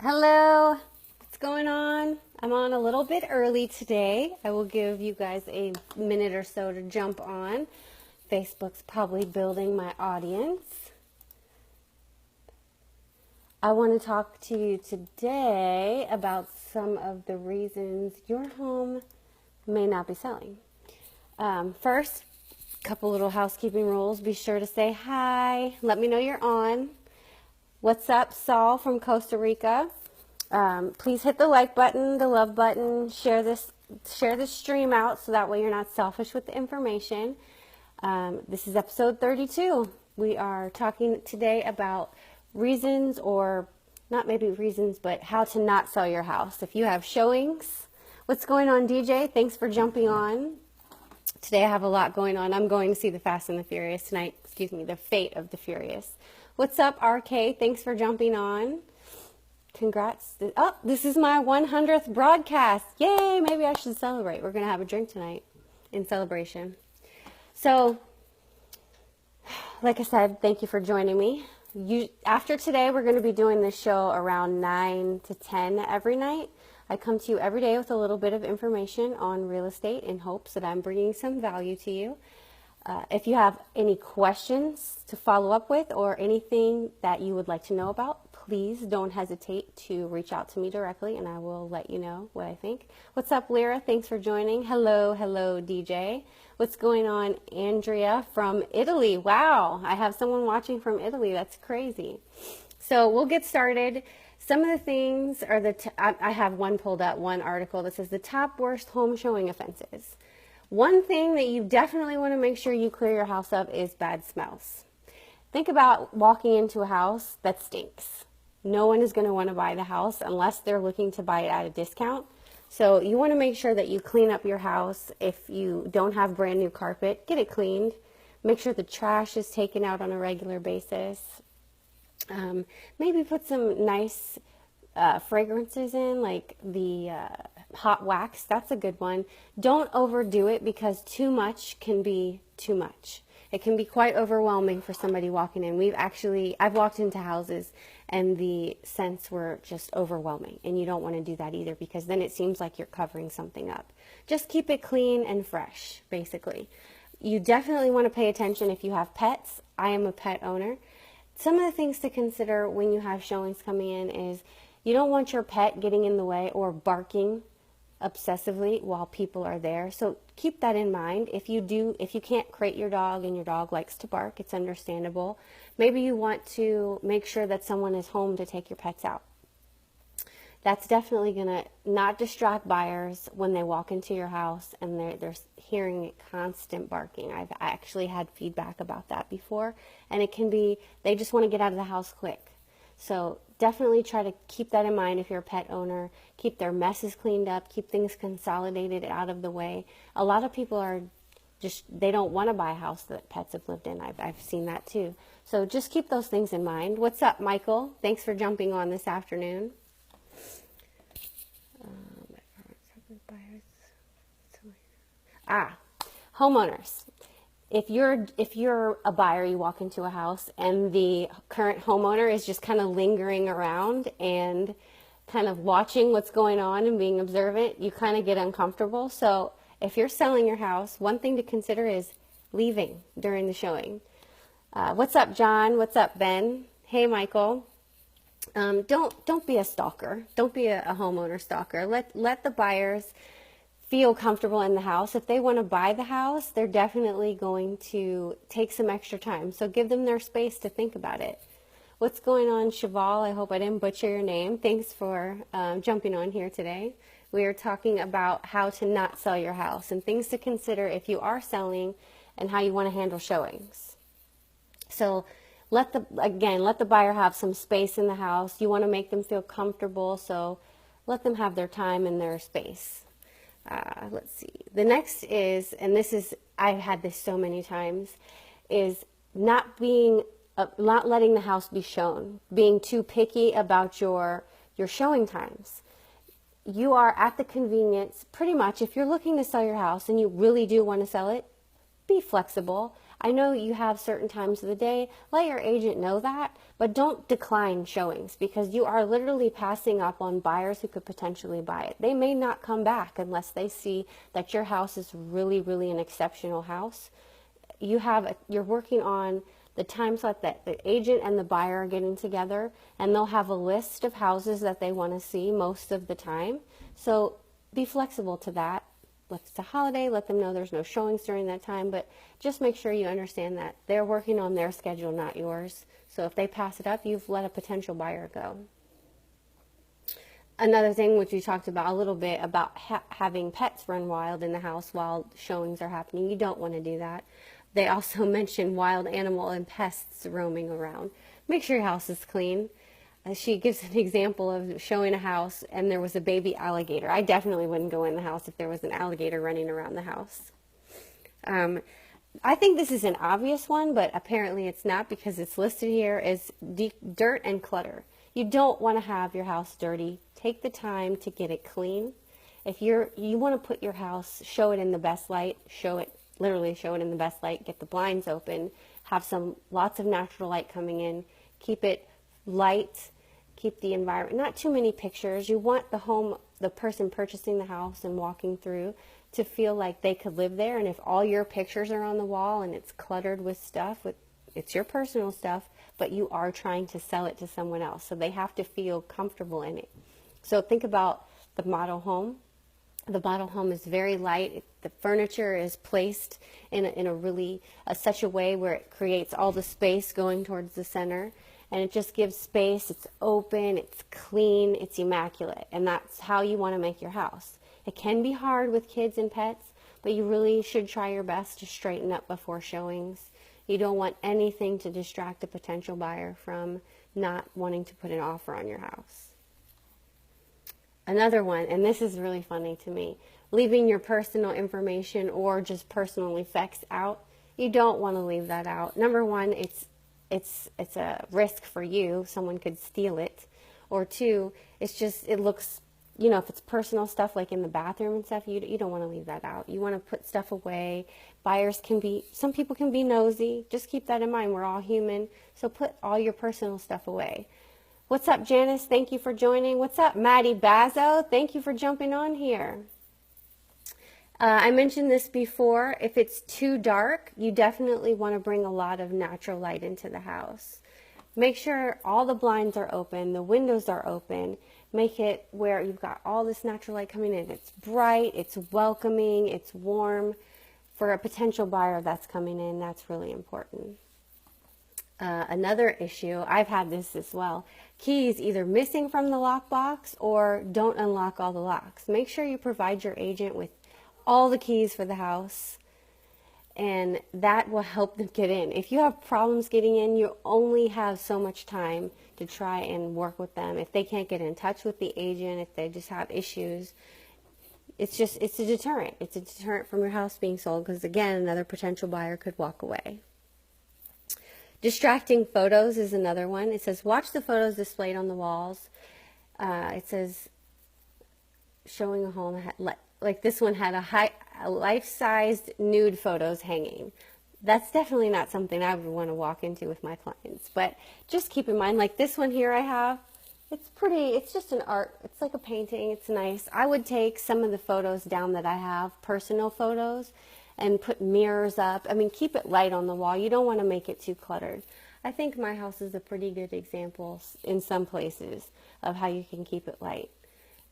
Hello, what's going on? I'm on a little bit early today. I will give you guys a minute or so to jump on. Facebook's probably building my audience. I want to talk to you today about some of the reasons your home may not be selling. First, a couple little housekeeping rules. Be sure to say hi. Let me know you're on. What's up, Saul from Costa Rica? Please hit the like button, the love button, share this stream out so that way you're not selfish with the information. This is episode 32. We are talking today about reasons, or not maybe reasons, but how to not sell your house. If you have showings, what's going on, DJ? Thanks for jumping on. Today I have a lot going on. I'm going to see the Fast and the Furious tonight. Excuse me, the Fate of the Furious. What's up, RK? Thanks for jumping on. Congrats. Oh, this is my 100th broadcast. Yay, maybe I should celebrate. We're going to have a drink tonight in celebration. So, like I said, thank you for joining me. After today, we're going to be doing this show around 9 to 10 every night. I come to you every day with a little bit of information on real estate in hopes that I'm bringing some value to you. If you have any questions to follow up with or anything that you would like to know about, please don't hesitate to reach out to me directly and I will let you know what I think. What's up, Lyra? Thanks for joining. Hello, DJ. What's going on, Andrea from Italy? Wow, I have someone watching from Italy. That's crazy. So we'll get started. Some of the things are I have one pulled up, one article that says the top worst home showing offenses. One thing that you definitely want to make sure you clear your house of is bad smells. Think about walking into a house that stinks. No one is going to want to buy the house unless they're looking to buy it at a discount. So you want to make sure that you clean up your house. If you don't have brand new carpet, get it cleaned. Make sure the trash is taken out on a regular basis. Maybe put some nice fragrances in, like the hot wax. That's a good one. Don't overdo it because too much can be too much. It can be quite overwhelming for somebody walking in. I've walked into houses and the scents were just overwhelming, and you don't want to do that either because then it seems like you're covering something up. Just keep it clean and fresh, basically. You definitely want to pay attention if you have pets. I am a pet owner. Some of the things to consider when you have showings coming in is you don't want your pet getting in the way or barking obsessively while people are there. So keep that in mind. If you can't crate your dog and your dog likes to bark, it's understandable. Maybe you want to make sure that someone is home to take your pets out. That's definitely going to not distract buyers when they walk into your house and they're hearing constant barking. I've actually had feedback about that before, and it can be they just want to get out of the house quick. So definitely try to keep that in mind if you're a pet owner. Keep their messes cleaned up, keep things consolidated out of the way. A lot of people they don't want to buy a house that pets have lived in. I've seen that too. So just keep those things in mind. What's up, Michael? Thanks for jumping on this afternoon. Homeowners. If you're a buyer, you walk into a house and the current homeowner is just kind of lingering around and kind of watching what's going on and being observant, you kind of get uncomfortable. So if you're selling your house, one thing to consider is leaving during the showing. What's up, John? What's up, Ben? Hey, Michael. Don't be a stalker. Don't be a homeowner stalker. Let the buyers feel comfortable in the house. If they want to buy the house, they're definitely going to take some extra time. So give them their space to think about it. What's going on, Cheval? I hope I didn't butcher your name. Thanks for jumping on here today. We are talking about how to not sell your house and things to consider if you are selling and how you want to handle showings. So let the buyer have some space in the house. You want to make them feel comfortable, so let them have their time and their space. Let's see. The next is, and I've had this so many times, is not letting the house be shown, being too picky about your showing times. You are at the convenience, pretty much, if you're looking to sell your house and you really do want to sell it, be flexible. I know you have certain times of the day. Let your agent know that, but don't decline showings, because you are literally passing up on buyers who could potentially buy it. They may not come back unless they see that your house is really, really an exceptional house. You're working on the time slot that the agent and the buyer are getting together, and they'll have a list of houses that they want to see most of the time. So be flexible to that. If it's a holiday, let them know there's no showings during that time, but just make sure you understand that they're working on their schedule, not yours. So if they pass it up, you've let a potential buyer go. Another thing which we talked about a little bit about having pets run wild in the house while showings are happening. You don't want to do that. They also mentioned wild animal and pests roaming around. Make sure your house is clean. She gives an example of showing a house and there was a baby alligator. I definitely wouldn't go in the house if there was an alligator running around the house. I think this is an obvious one, but apparently it's not, because it's listed here as dirt and clutter. You don't want to have your house dirty. Take the time to get it clean. If you want to put your house, show it in the best light, literally show it in the best light, get the blinds open, have lots of natural light coming in, keep it light, keep the environment, not too many pictures. You want the person purchasing the house and walking through to feel like they could live there. And if all your pictures are on the wall and it's cluttered with stuff, it's your personal stuff, but you are trying to sell it to someone else. So they have to feel comfortable in it. So think about the model home. The model home is very light. The furniture is placed in a really such a way where it creates all the space going towards the center. And it just gives space. It's open, it's clean, it's immaculate. And that's how you want to make your house. It can be hard with kids and pets, but you really should try your best to straighten up before showings. You don't want anything to distract a potential buyer from not wanting to put an offer on your house. Another one, and this is really funny to me, leaving your personal information or just personal effects out. You don't want to leave that out. Number one, it's a risk for you. Someone could steal it. Or two, it looks, if it's personal stuff like in the bathroom and stuff, you don't want to leave that out. You want to put stuff away. Some people can be nosy. Just keep that in mind. We're all human. So put all your personal stuff away. What's up, Janice? Thank you for joining. What's up, Maddie Bazzo? Thank you for jumping on here. I mentioned this before. If it's too dark, you definitely want to bring a lot of natural light into the house. Make sure all the blinds are open, the windows are open. Make it where you've got all this natural light coming in. It's bright, it's welcoming, it's warm. For a potential buyer that's coming in, that's really important. Another issue, I've had this as well, keys either missing from the lockbox or don't unlock all the locks. Make sure you provide your agent with all the keys for the house, and that will help them get in. If you have problems getting in, you only have so much time to try and work with them. If they can't get in touch with the agent, if they just have issues, it's a deterrent. It's a deterrent from your house being sold, because again, another potential buyer could walk away. Distracting photos is another one. It says, watch the photos displayed on the walls. It says, showing a home, like this one had a life-sized nude photos hanging. That's definitely not something I would want to walk into with my clients. But just keep in mind, like this one here I have, it's pretty, it's just an art, it's like a painting, it's nice. I would take some of the photos down that I have, personal photos, and put mirrors up. I mean, keep it light on the wall. You don't want to make it too cluttered. I think my house is a pretty good example in some places of how you can keep it light,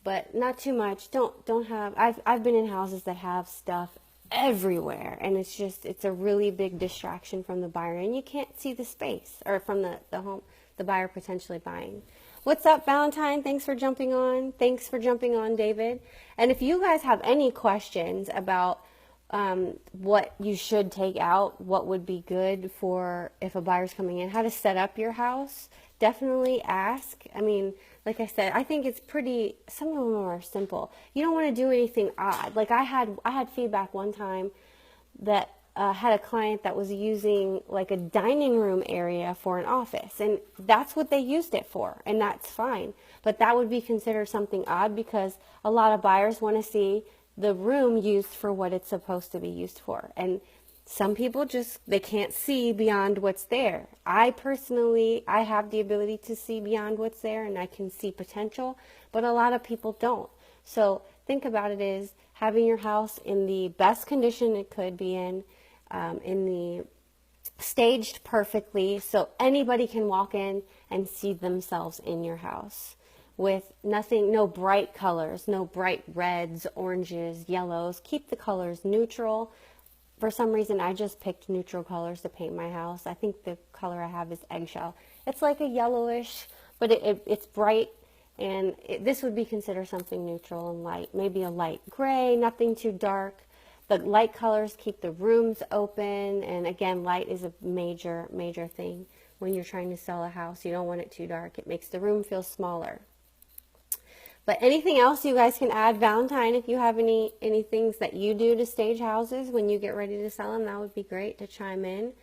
but not too much. Don't have, I've been in houses that have stuff everywhere, and it's a really big distraction from the buyer, and you can't see the space, or from the buyer potentially buying. What's up, Valentine? Thanks for jumping on. Thanks for jumping on, David. And if you guys have any questions about what you should take out, what would be good for if a buyer's coming in, how to set up your house, definitely ask. I mean, like I said, I think it's some of them are simple. You don't want to do anything odd. Like I had feedback one time that had a client that was using like a dining room area for an office, and that's what they used it for, and that's fine. But that would be considered something odd, because a lot of buyers want to see the room used for what it's supposed to be used for. And Some people just, they can't see beyond what's there. I personally, I have the ability to see beyond what's there and I can see potential, but a lot of people don't. So think about it as having your house in the best condition it could be in the staged perfectly so anybody can walk in and see themselves in your house with nothing, no bright colors, no bright reds, oranges, yellows. Keep the colors neutral. For some reason, I just picked neutral colors to paint my house. I think the color I have is eggshell. It's like a yellowish, but it's bright, and this would be considered something neutral and light. Maybe a light gray, nothing too dark. The light colors keep the rooms open, and again, light is a major, major thing when you're trying to sell a house. You don't want it too dark. It makes the room feel smaller. But anything else you guys can add, Valentine, if you have any things that you do to stage houses when you get ready to sell them, that would be great to chime in.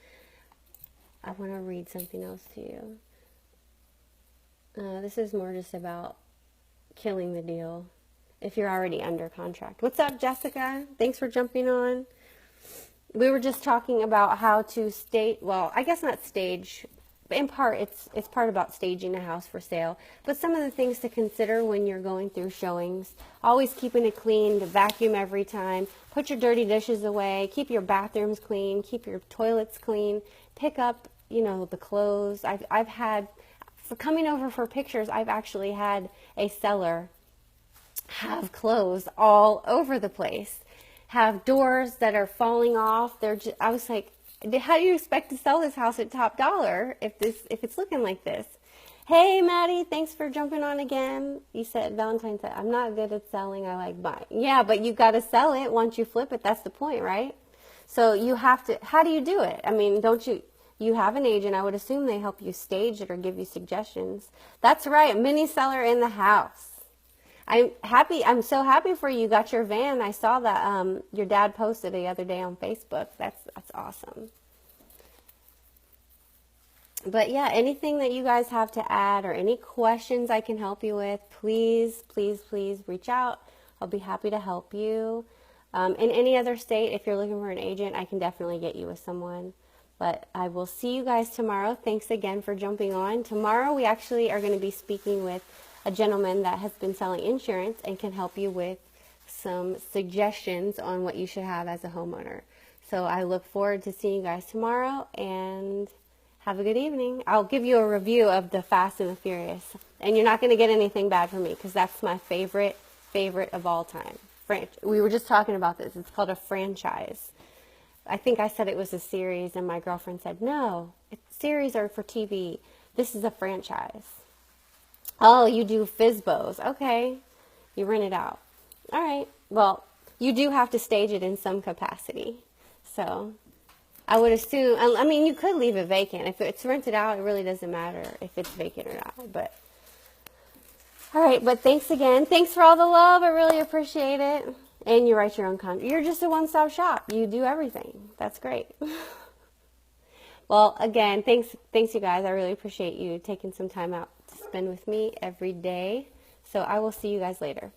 I want to read something else to you. This is more just about killing the deal if you're already under contract. What's up, Jessica? Thanks for jumping on. We were just talking about how to stage, well, I guess not stage, in part, it's part about staging a house for sale. But some of the things to consider when you're going through showings: always keeping it clean, to vacuum every time, put your dirty dishes away, keep your bathrooms clean, keep your toilets clean, pick up, the clothes. I've had, for coming over for pictures, I've actually had a seller have clothes all over the place, have doors that are falling off. I was like, how do you expect to sell this house at top dollar if it's looking like this? Hey, Maddie, thanks for jumping on again. You said, Valentine said, I'm not good at selling, I like buying. Yeah, but you got to sell it once you flip it. That's the point, right? So you have to, how do you do it? I mean, you have an agent. I would assume they help you stage it or give you suggestions. That's right, mini seller in the house. I'm so happy for you. You got your van. I saw that your dad posted the other day on Facebook. That's awesome. But yeah, anything that you guys have to add or any questions I can help you with, please, please, please reach out. I'll be happy to help you. In any other state, if you're looking for an agent, I can definitely get you with someone. But I will see you guys tomorrow. Thanks again for jumping on. Tomorrow we actually are going to be speaking with a gentleman that has been selling insurance and can help you with some suggestions on what you should have as a homeowner. So I look forward to seeing you guys tomorrow, and have a good evening. I'll give you a review of the Fast and the Furious, and you're not going to get anything bad from me because that's my favorite of all time. We were just talking about this. It's called a franchise. I think I said it was a series, and my girlfriend said, no, series are for TV. This is a franchise. Oh, you do FSBOs. Okay. You rent it out. All right. Well, you do have to stage it in some capacity. So I would assume, I mean, you could leave it vacant. If it's rented out, it really doesn't matter if it's vacant or not. But all right. But thanks again. Thanks for all the love. I really appreciate it. And you write your own contract. You're just a one-stop shop. You do everything. That's great. Well, again, thanks you guys. I really appreciate you taking some time out to spend with me every day. So I will see you guys later.